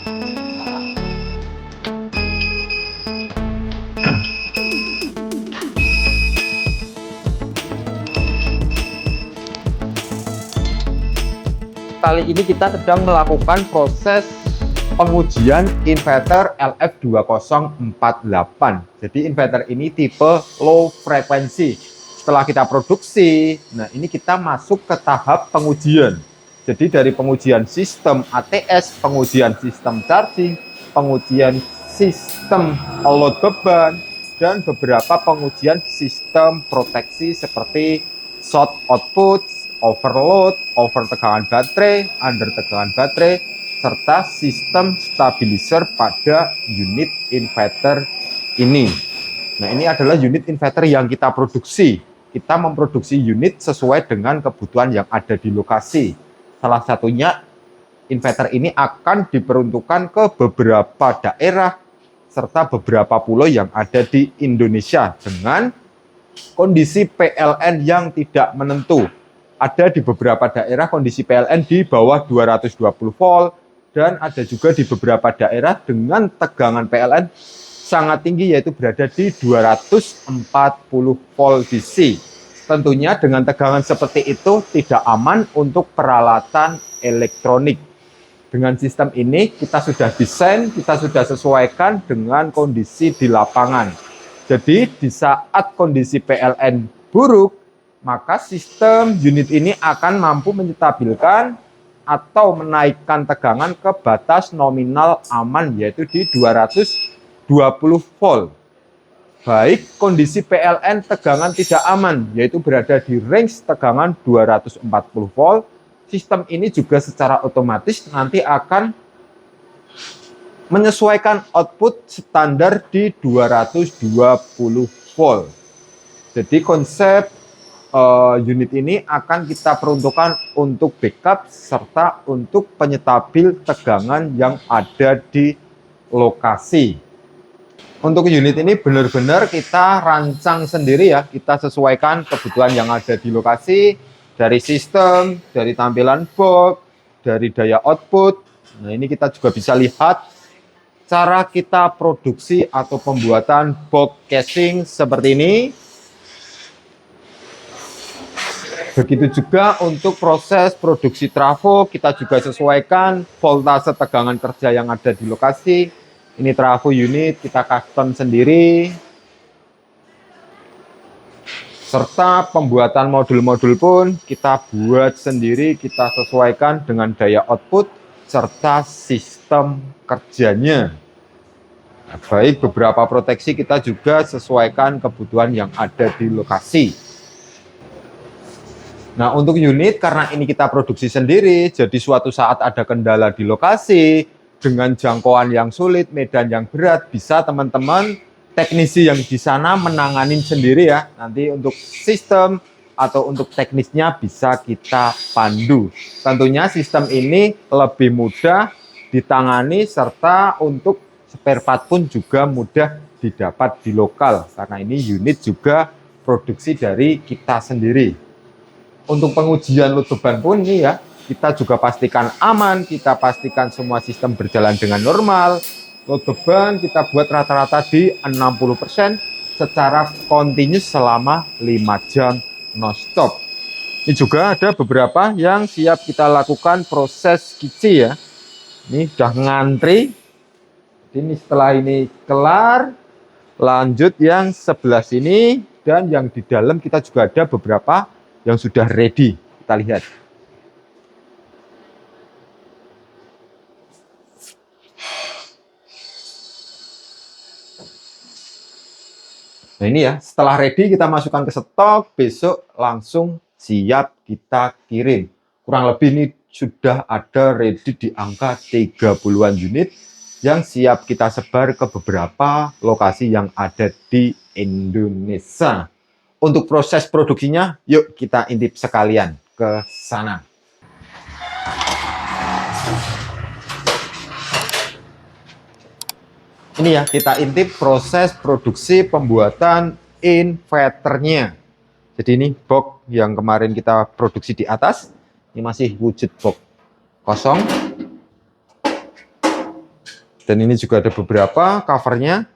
Kali ini kita sedang melakukan proses pengujian inverter LF2048. Jadi inverter ini tipe low frequency. Setelah kita produksi, nah ini kita masuk ke tahap pengujian. Jadi dari pengujian sistem ATS, pengujian sistem charging, pengujian sistem load beban, dan beberapa pengujian sistem proteksi seperti short output, overload, over tegangan baterai, under tegangan baterai, serta sistem stabilizer pada unit inverter ini. Nah, ini adalah unit inverter yang kita produksi. Kita memproduksi unit sesuai dengan kebutuhan yang ada di lokasi. Salah satunya, inverter ini akan diperuntukkan ke beberapa daerah serta beberapa pulau yang ada di Indonesia dengan kondisi PLN yang tidak menentu. Ada di beberapa daerah kondisi PLN di bawah 220 volt dan ada juga di beberapa daerah dengan tegangan PLN sangat tinggi, yaitu berada di 240 volt DC. Tentunya dengan tegangan seperti itu tidak aman untuk peralatan elektronik. Dengan sistem ini kita sudah desain, kita sudah sesuaikan dengan kondisi di lapangan. Jadi di saat kondisi PLN buruk, maka sistem unit ini akan mampu menstabilkan atau menaikkan tegangan ke batas nominal aman, yaitu di 220 volt. Baik kondisi PLN tegangan tidak aman, yaitu berada di range tegangan 240 volt, sistem ini juga secara otomatis nanti akan menyesuaikan output standar di 220 volt. Jadi konsep unit ini akan kita peruntukkan untuk backup serta untuk penyetabil tegangan yang ada di lokasi. Untuk unit ini benar-benar kita rancang sendiri ya, kita sesuaikan kebutuhan yang ada di lokasi, dari sistem, dari tampilan box, dari daya output. Nah, ini kita juga bisa lihat cara kita produksi atau pembuatan box casing seperti ini. Begitu juga untuk proses produksi trafo, kita juga sesuaikan voltase tegangan kerja yang ada di lokasi. Ini trafo unit, kita custom sendiri. Serta pembuatan modul-modul pun kita buat sendiri, kita sesuaikan dengan daya output, serta sistem kerjanya. Nah, baik beberapa proteksi kita juga sesuaikan kebutuhan yang ada di lokasi. Nah, untuk unit, karena ini kita produksi sendiri, jadi suatu saat ada kendala di lokasi, dengan jangkauan yang sulit, medan yang berat, bisa teman-teman teknisi yang di sana menangani sendiri ya. Nanti untuk sistem atau untuk teknisnya bisa kita pandu. Tentunya sistem ini lebih mudah ditangani, serta untuk spare part pun juga mudah didapat di lokal. Karena ini unit juga produksi dari kita sendiri. Untuk pengujian load beban pun ini ya, kita juga pastikan aman, kita pastikan semua sistem berjalan dengan normal. Load beban kita buat rata-rata di 60% secara continuous selama 5 jam non-stop. Ini juga ada beberapa yang siap kita lakukan proses kici ya. Ini sudah ngantri. Ini setelah ini kelar, lanjut yang sebelah sini, dan yang di dalam kita juga ada beberapa yang sudah ready. Kita lihat. Nah ini ya, setelah ready kita masukkan ke stok, besok langsung siap kita kirim. Kurang lebih ini sudah ada ready di angka 30-an unit yang siap kita sebar ke beberapa lokasi yang ada di Indonesia. Untuk proses produksinya, yuk kita intip sekalian ke sana. Ini ya, kita intip proses produksi pembuatan inverternya. Jadi ini box yang kemarin kita produksi di atas, ini masih wujud box kosong. Dan ini juga ada beberapa covernya.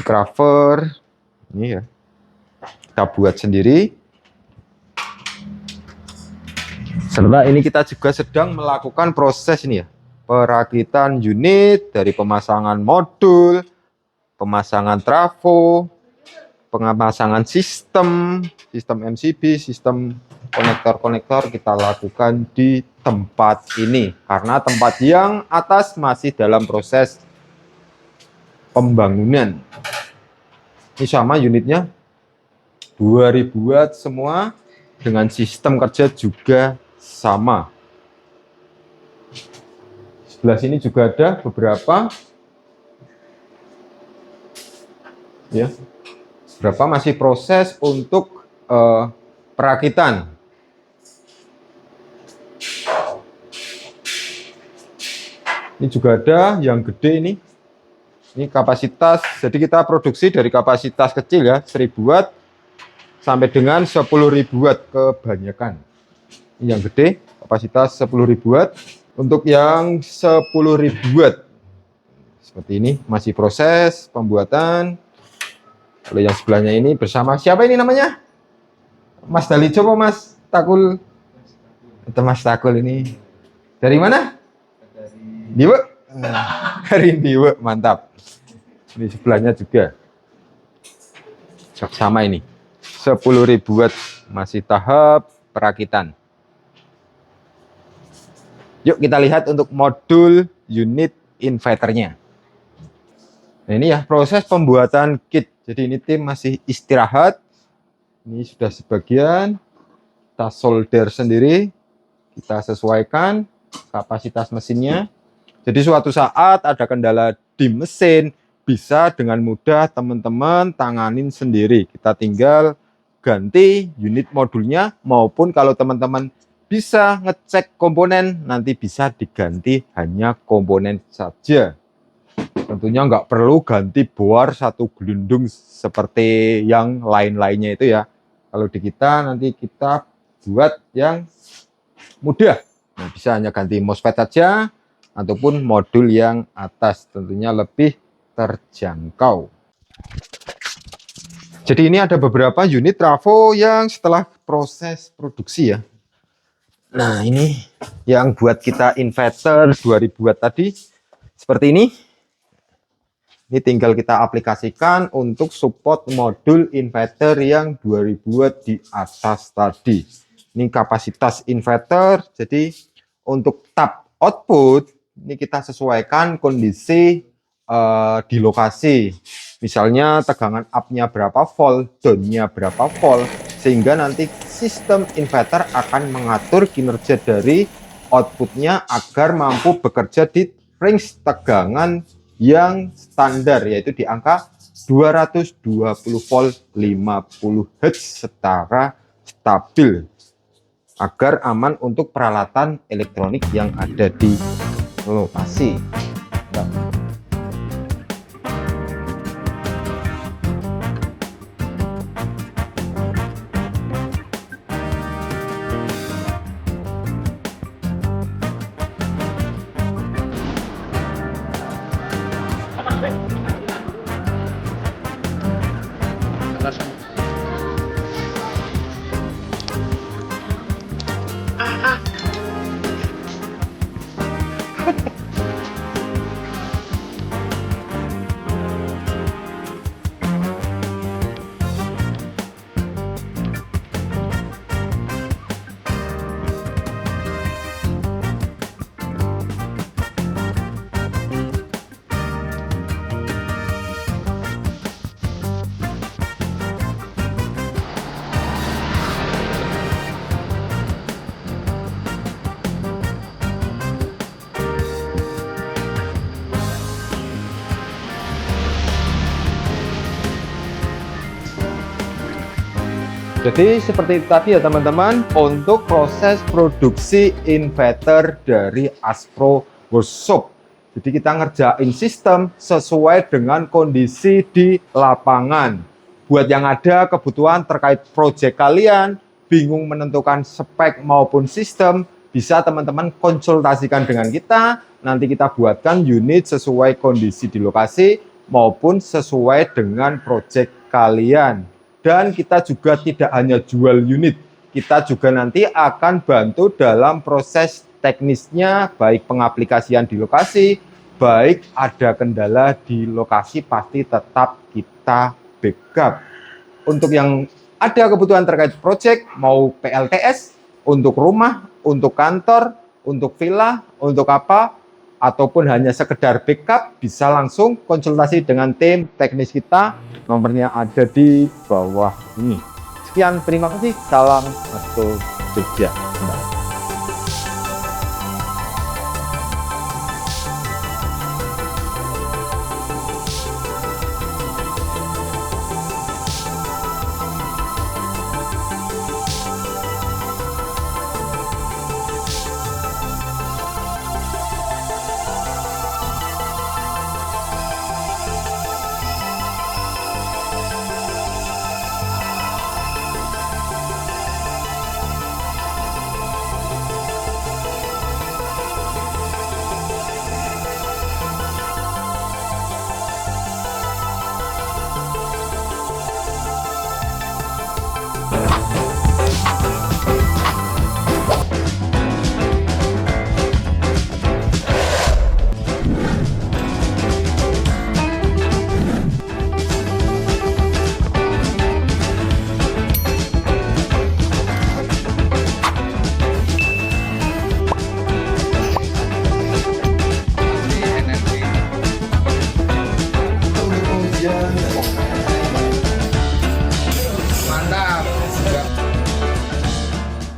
Cover ini ya, kita buat sendiri. Serta ini kita juga sedang melakukan proses ini ya, perakitan unit dari pemasangan modul, pemasangan trafo, pemasangan sistem MCB, sistem konektor-konektor kita lakukan di tempat ini. Karena tempat yang atas masih dalam proses pembangunan. Ini sama unitnya 2000 watt semua, dengan sistem kerja juga sama. Sebelah sini juga ada beberapa ya, beberapa masih proses untuk perakitan. Ini juga ada yang gede ini. Ini kapasitas, jadi kita produksi dari kapasitas kecil ya, 1000 watt sampai dengan 10.000 watt kebanyakan. Ini yang gede, kapasitas 10.000 watt. Untuk yang 10.000 watt, seperti ini, masih proses pembuatan. Kalau yang sebelahnya ini bersama, siapa ini namanya? Mas Dali, coba Mas Takul. Itu Mas Takul ini. Dari mana? Dari Diwe. Dari Diwe, mantap. Ini sebelahnya juga sama ini 10.000 watt, masih tahap perakitan. Yuk kita lihat untuk modul unit inverternya. Nah ini ya proses pembuatan kit. Jadi ini tim masih istirahat. Ini sudah sebagian kita solder sendiri, kita sesuaikan kapasitas mesinnya. Jadi suatu saat ada kendala di mesin, bisa dengan mudah teman-teman tanganin sendiri. Kita tinggal ganti unit modulnya, maupun kalau teman-teman bisa ngecek komponen, nanti bisa diganti hanya komponen saja. Tentunya nggak perlu ganti bor satu gelundung seperti yang lain-lainnya itu ya. Kalau di kita nanti kita buat yang mudah. Nah, bisa hanya ganti MOSFET saja, ataupun modul yang atas, tentunya lebih terjangkau. Jadi ini ada beberapa unit trafo yang setelah proses produksi ya. Nah ini yang buat kita inverter 2000 watt tadi seperti ini. Ini tinggal kita aplikasikan untuk support modul inverter yang 2000 watt di atas tadi. Ini kapasitas inverter, jadi untuk tab output ini kita sesuaikan kondisi di lokasi. Misalnya tegangan up-nya berapa volt, down-nya berapa volt, sehingga nanti sistem inverter akan mengatur kinerja dari outputnya agar mampu bekerja di range tegangan yang standar, yaitu di angka 220 volt 50 Hz secara stabil, agar aman untuk peralatan elektronik yang ada di lokasi. Jadi seperti itu tadi ya teman-teman, untuk proses produksi inverter dari Aspro Workshop. Jadi kita ngerjain sistem sesuai dengan kondisi di lapangan. Buat yang ada kebutuhan terkait proyek kalian, bingung menentukan spek maupun sistem, bisa teman-teman konsultasikan dengan kita, nanti kita buatkan unit sesuai kondisi di lokasi maupun sesuai dengan proyek kalian. Dan kita juga tidak hanya jual unit, kita juga nanti akan bantu dalam proses teknisnya, baik pengaplikasian di lokasi, baik ada kendala di lokasi, pasti tetap kita backup. Untuk yang ada kebutuhan terkait proyek, mau PLTS, untuk rumah, untuk kantor, untuk villa, untuk apa, ataupun hanya sekedar backup, bisa langsung konsultasi dengan tim teknis kita. Nomornya ada di bawah ini. Sekian, terima kasih. Salam Asto Jogja.